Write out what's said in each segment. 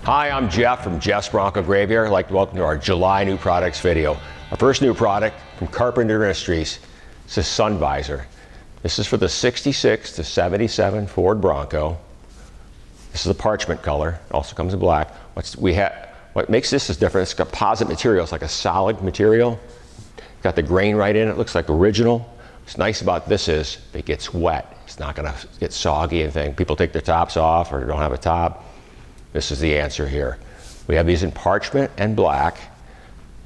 Hi, I'm Jeff from Jeff's Bronco Graveyard. I'd like to welcome to our July new products video. Our first new product from Carpenter Industries is a sun visor. This is for the 66 to 77 Ford Bronco. This is a parchment color. It also comes in black. What makes this is different. It's composite material. It's like a solid material. Got the grain right in it. It looks like original. What's nice about this is if it gets wet, it's not going to get soggy and things. People take their tops off or don't have a top. This is the answer here. We have these in parchment and black,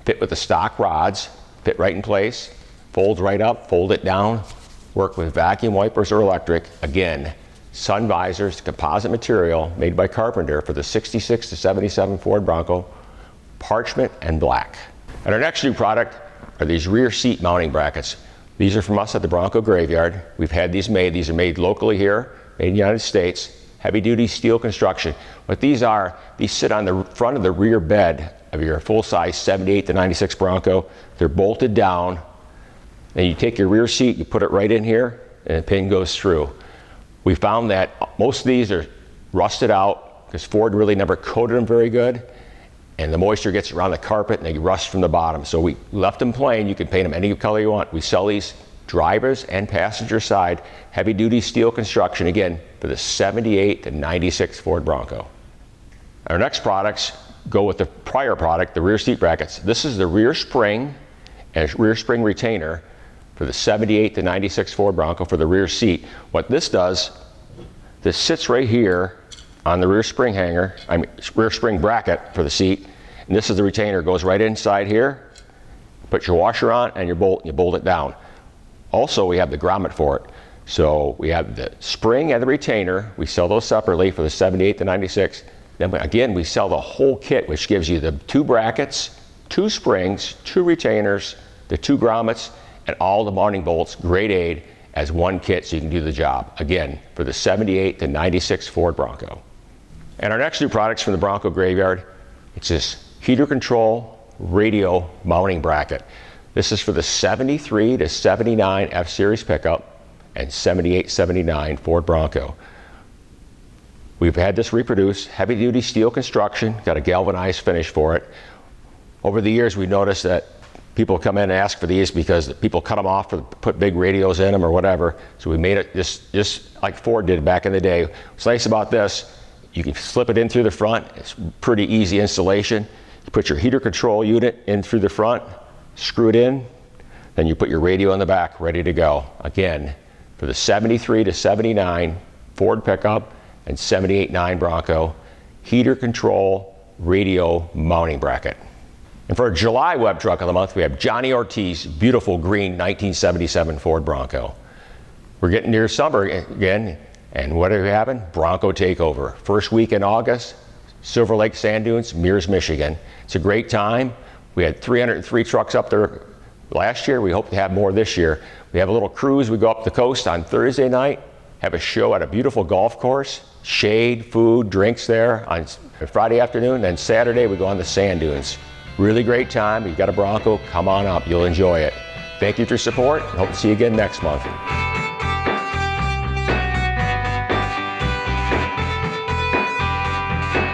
fit with the stock rods, fit right in place, folds right up, fold it down, work with vacuum wipers or electric. Again, sun visors, composite material made by Carpenter for the 66 to 77 Ford Bronco, parchment and black. And our next new product are these rear seat mounting brackets. These are from us at the Bronco Graveyard. We've had these made. These are made locally here, made in the United States. Heavy-duty steel construction. What these are, these sit on the front of the rear bed of your full-size 78 to 96 Bronco. They're bolted down. Then you take your rear seat, you put it right in here, and the pin goes through. We found that most of these are rusted out because Ford really never coated them very good, and the moisture gets around the carpet and they rust from the bottom. So we left them plain. You can paint them any color you want. We sell these drivers and passenger side heavy-duty steel construction, again, for the 78 to 96 Ford Bronco. Our next products go with the prior product, the rear seat brackets. This is the rear spring and rear spring retainer for the 78 to 96 Ford Bronco for the rear seat. What this does, this sits right here on the rear spring hanger, rear spring bracket for the seat, and this is the retainer, goes right inside here. Put your washer on and your bolt, and you bolt it down. Also, we have the grommet for it. So we have the spring and the retainer. We sell those separately for the 78 to 96. Then again, we sell the whole kit, which gives you the 2 brackets, 2 springs, 2 retainers, the 2 grommets, and all the mounting bolts, grade A, as one kit so you can do the job. Again, for the 78 to 96 Ford Bronco. And our next new products from the Bronco Graveyard, it's this heater control radio mounting bracket. This is for the 73 to 79 F-Series pickup and 78, 79 Ford Bronco. We've had this reproduced, heavy-duty steel construction, got a galvanized finish for it. Over the years, we noticed that people come in and ask for these because people cut them off to put big radios in them or whatever. So we made it just like Ford did back in the day. What's nice about this, you can slip it in through the front. It's pretty easy installation. You put your heater control unit in through the front, screw it in, then you put your radio in the back, ready to go. Again, for the 73 to 79 Ford pickup and 78-9 Bronco, heater control radio mounting bracket. And for our July web truck of the month, we have Johnny Ortiz, beautiful green 1977 Ford Bronco. We're getting near summer again, and what are we having? Bronco takeover. First week in August, Silver Lake Sand Dunes, Mears, Michigan. It's a great time. We had 303 trucks up there last year. We hope to have more this year. We have a little cruise. We go up the coast on Thursday night, have a show at a beautiful golf course, shade, food, drinks there on Friday afternoon. Then Saturday we go on the sand dunes. Really great time. You've got a Bronco, come on up. You'll enjoy it. Thank you for your support. Hope to see you again next month.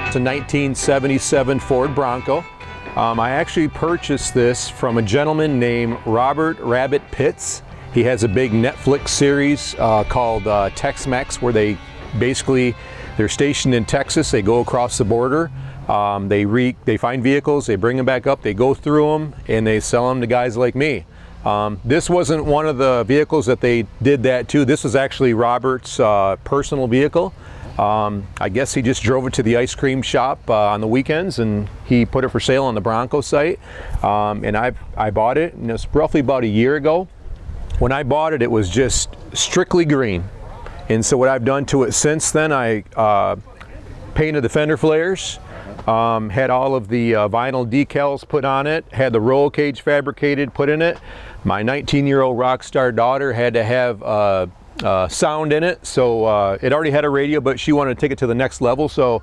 It's a 1977 Ford Bronco. I actually purchased this from a gentleman named Robert Rabbit Pitts. He has a big Netflix series called Tex-Mex, where they're stationed in Texas. They go across the border. They find vehicles, they bring them back up, they go through them, and they sell them to guys like me. This wasn't one of the vehicles that they did that to. This was actually Robert's personal vehicle. I guess he just drove it to the ice cream shop on the weekends, and he put it for sale on the Bronco site. And I bought it, and it was roughly about a year ago. When I bought it, it was just strictly green. And so what I've done to it since then, I painted the fender flares, had all of the vinyl decals put on it, had the roll cage fabricated, put in it. My 19-year-old rock star daughter had to have sound in it, so it already had a radio, but she wanted to take it to the next level, so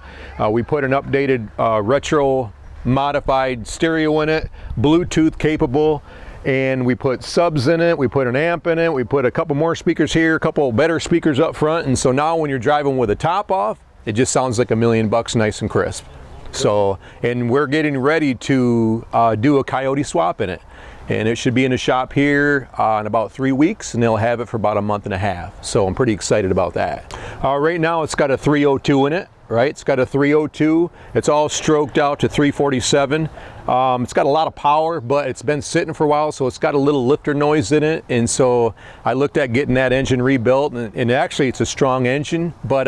we put an updated retro modified stereo in it, Bluetooth capable, and we put subs in it, we put an amp in it, we put a couple more speakers here, a couple better speakers up front, and so now when you're driving with the top off, it just sounds like $1,000,000 nice and crisp. So, and we're getting ready to do a coyote swap in it. And it should be in the shop here in about 3 weeks, and they'll have it for about a month and a half. So I'm pretty excited about that. Right now it's got a 302 in it, right? It's got a 302. It's all stroked out to 347. It's got a lot of power, but it's been sitting for a while, so it's got a little lifter noise in it. And so I looked at getting that engine rebuilt, and actually it's a strong engine, but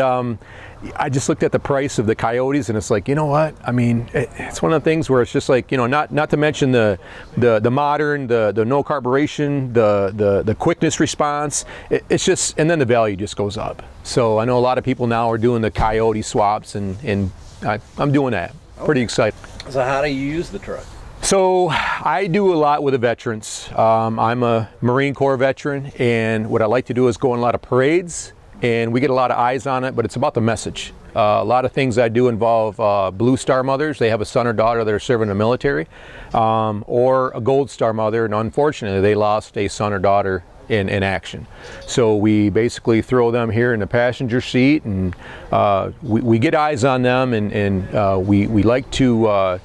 I just looked at the price of the Coyotes, and it's like, you know what? I mean, it's one of the things where it's just like, you know, not to mention the modern, the no carburation, the quickness response. It's just, and then the value just goes up. So I know a lot of people now are doing the Coyote swaps, and I'm doing that. Pretty excited. So how do you use the truck? So I do a lot with the veterans. I'm a Marine Corps veteran, and what I like to do is go on a lot of parades, and we get a lot of eyes on it, but it's about the message. A lot of things I do involve Blue Star mothers. They have a son or daughter that are serving in the military, or a Gold Star mother, and unfortunately they lost a son or daughter in action. So we basically throw them here in the passenger seat, and we get eyes on them, and we like to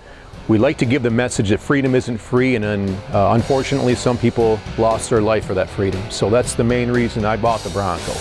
give the message that freedom isn't free, and then unfortunately some people lost their life for that freedom. So that's the main reason I bought the Bronco.